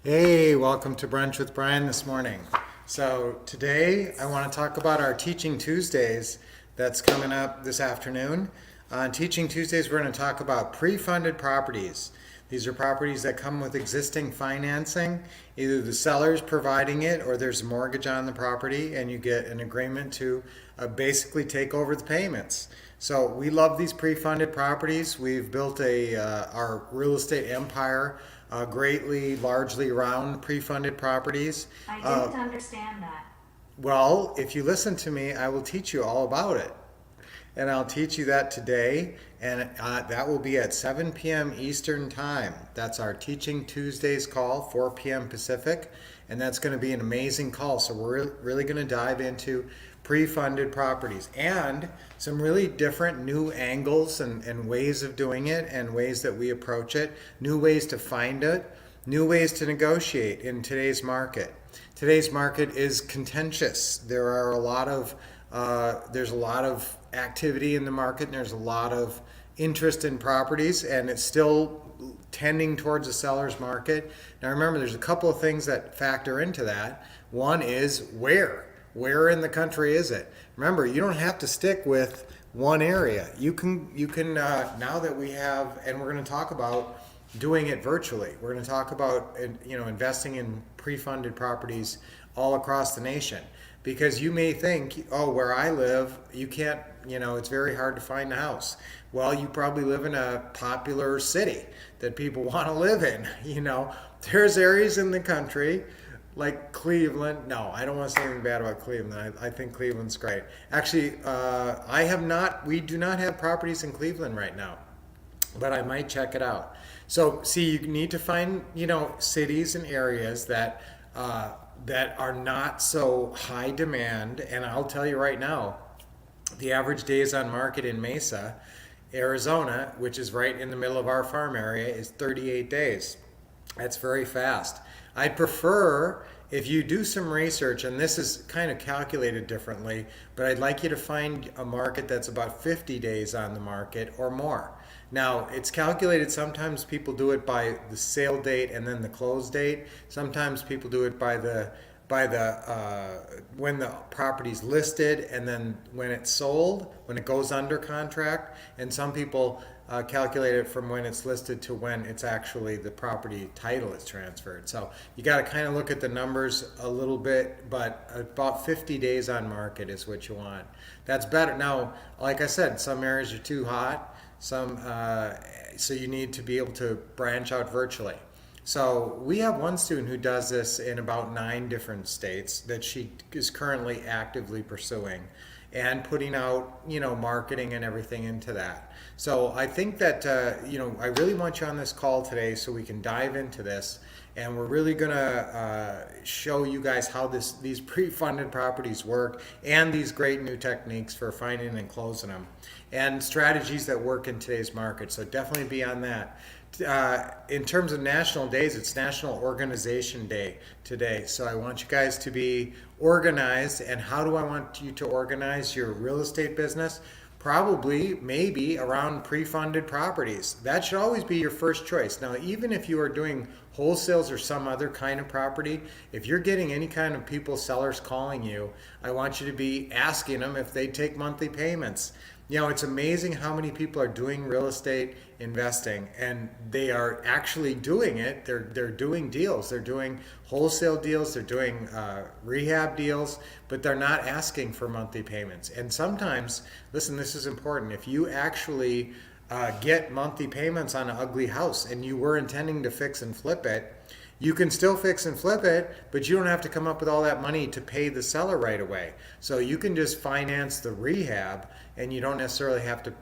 Hey, welcome to Brunch with Brian this morning. So today I want to talk about our Teaching Tuesdays that's coming up this afternoon. On Teaching Tuesdays, we're going to talk about pre-funded properties. These are properties that come with existing financing. Either the seller's providing it or there's a mortgage on the property and you get an agreement to basically take over the payments. So we love these pre-funded properties. We've built our real estate empire greatly, largely around pre-funded properties. I didn't understand that. Well, if you listen to me, I will teach you all about it. And I'll teach you that today, and that will be at 7 p.m. Eastern Time. That's our Teaching Tuesdays call, 4 p.m. Pacific, and that's going to be an amazing call. So we're really going to dive into pre-funded properties and some really different new angles and ways of doing it and ways that we approach it, new ways to find it, new ways to negotiate in today's market. Today's market is contentious. There's a lot of activity in the market and there's a lot of interest in properties, and it's still tending towards a seller's market. Now remember, there's a couple of things that factor into that. One is where in the country is it? Remember, you don't have to stick with one area. You can now that we have, and we're going to talk about doing it virtually. We're going to talk about investing in pre-funded properties all across the nation. Because you may think, oh, where I live, you can't, it's very hard to find a house. Well, you probably live in a popular city that people want to live in. There's areas in the country like Cleveland. No, I don't want to say anything bad about Cleveland. I think Cleveland's great. Actually, we do not have properties in Cleveland right now, but I might check it out. So, see, you need to find, cities and areas that are not so high demand. And I'll tell you right now, the average days on market in Mesa, Arizona, which is right in the middle of our farm area, is 38 days. That's very fast. I'd prefer, if you do some research, and this is kind of calculated differently, but I'd like you to find a market that's about 50 days on the market or more. Now, it's calculated, sometimes people do it by the sale date and then the close date. Sometimes people do it by the when the property's listed and then when it's sold, when it goes under contract. And some people calculate it from when it's listed to when it's actually the property title is transferred. So you got to kind of look at the numbers a little bit, but about 50 days on market is what you want. That's better. Now, like I said, some areas are too hot. So you need to be able to branch out virtually. So we have one student who does this in about 9 different states that she is currently actively pursuing and putting out, marketing and everything into that. So I think that, I really want you on this call today so we can dive into this. And we're really going to show you guys how these pre-funded properties work and these great new techniques for finding and closing them and strategies that work in today's market. So definitely be on that. In terms of national days, it's National Organization Day today. So I want you guys to be organized. And how do I want you to organize your real estate business? Probably, maybe around pre-funded properties. That should always be your first choice. Now, even if you are doing wholesales or some other kind of property, if you're getting any kind of sellers calling you, I want you to be asking them if they take monthly payments. It's amazing how many people are doing real estate investing and they are actually doing it. They're doing deals. They're doing wholesale deals. They're doing rehab deals, but they're not asking for monthly payments. And sometimes, listen, this is important. If you actually get monthly payments on an ugly house and you were intending to fix and flip it, you can still fix and flip it, but you don't have to come up with all that money to pay the seller right away. So you can just finance the rehab and you don't necessarily have to,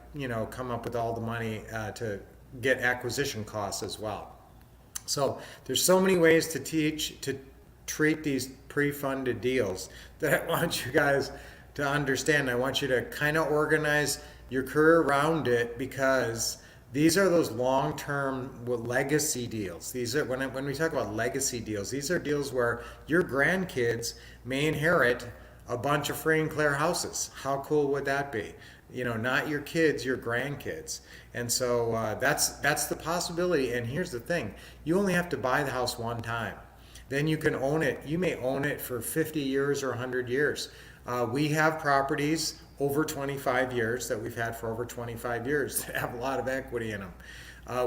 come up with all the money to get acquisition costs as well. So there's so many ways to treat these pre-funded deals that I want you guys to understand. I want you to kind of organize your career around it, because these are those long-term legacy deals. These are when we talk about legacy deals, these are deals where your grandkids may inherit a bunch of free and clear houses. How cool would that be? Not your kids, your grandkids. And so that's the possibility. And here's the thing: you only have to buy the house one time. then you can own it. You may own it for 50 years or 100 years. We have properties over 25 years that we've had for over 25 years that have a lot of equity in them.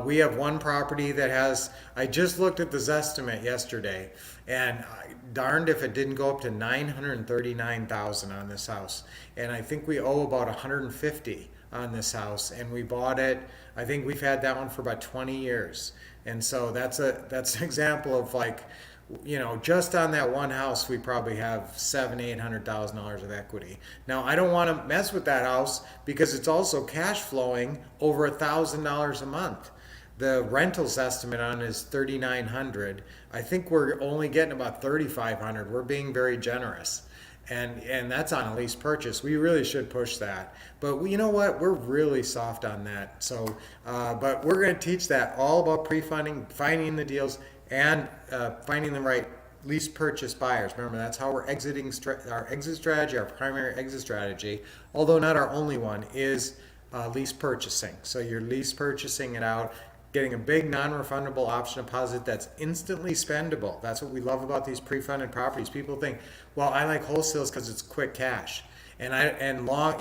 We have one property that has, I just looked at the Zestimate yesterday, and darned if it didn't go up to 939,000 on this house. And I think we owe about 150 on this house, and we bought it, I think we've had that one for about 20 years. And so that's an example of, like, you know, just on that one house we probably have $700,000-800,000 of equity. Now I don't want to mess with that house because it's also cash flowing over $1,000 a month. The rentals estimate on is $3,900. I think we're only getting about $3,500. We're being very generous. And that's on a lease purchase. We really should push that. But you know what? We're really soft on that. So, but we're going to teach that all about pre-funding, finding the deals, and finding the right lease purchase buyers. Remember, that's how we're exiting our exit strategy, our primary exit strategy, although not our only one, is lease purchasing. So you're lease purchasing it out, getting a big non-refundable option deposit that's instantly spendable. That's what we love about these pre-funded properties. People think, well, I like wholesales because it's quick cash. And long,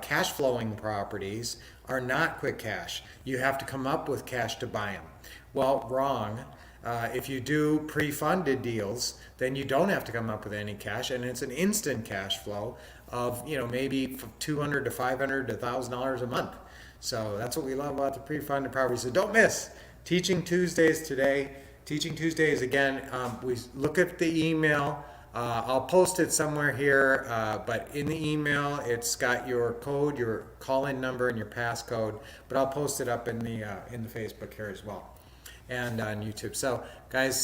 cash flowing properties are not quick cash. You have to come up with cash to buy them. Well, wrong. If you do pre-funded deals, then you don't have to come up with any cash, and it's an instant cash flow of maybe $200 to $500 to $1,000 a month. So that's what we love about the pre-funded properties. So don't miss Teaching Tuesdays today. Teaching Tuesdays again. We look at the email. I'll post it somewhere here, but in the email it's got your code, your call-in number, and your passcode. But I'll post it up in the Facebook here as well, and on YouTube. So guys,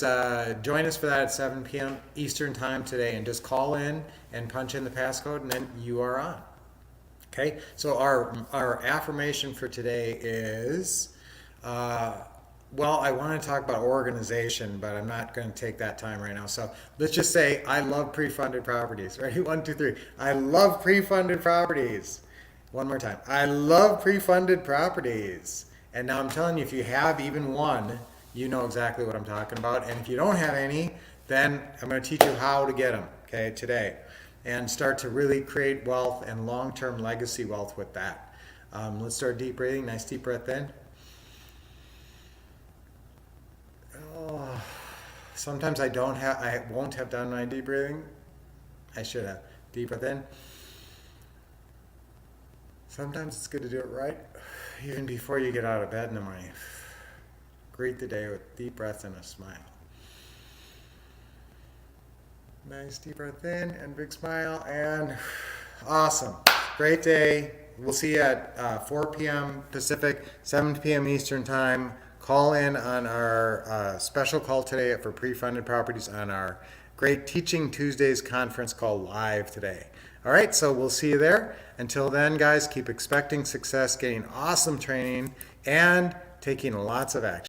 join us for that at 7 p.m. Eastern time today, and just call in and punch in the passcode, and then you are on. Okay, so our affirmation for today is, well, I want to talk about organization, but I'm not going to take that time right now. So let's just say I love pre-funded properties. Ready? 1, 2, 3. I love pre-funded properties. One more time. I love pre-funded properties. And now I'm telling you, if you have even one, you know exactly what I'm talking about. And if you don't have any, then I'm going to teach you how to get them, okay, today. And start to really create wealth and long-term legacy wealth with that. Let's start deep breathing. Nice deep breath in. Oh, sometimes I won't have done my deep breathing. I should have. Deep breath in. Sometimes it's good to do it right, even before you get out of bed in the morning. Greet the day with deep breath and a smile. Nice deep breath in and big smile, and awesome. Great day. We'll see you at 4 p.m. Pacific, 7 p.m. Eastern time. Call in on our special call today for pre-funded properties on our great Teaching Tuesdays conference called Live today. All right, so we'll see you there. Until then, guys, keep expecting success, getting awesome training, and taking lots of action.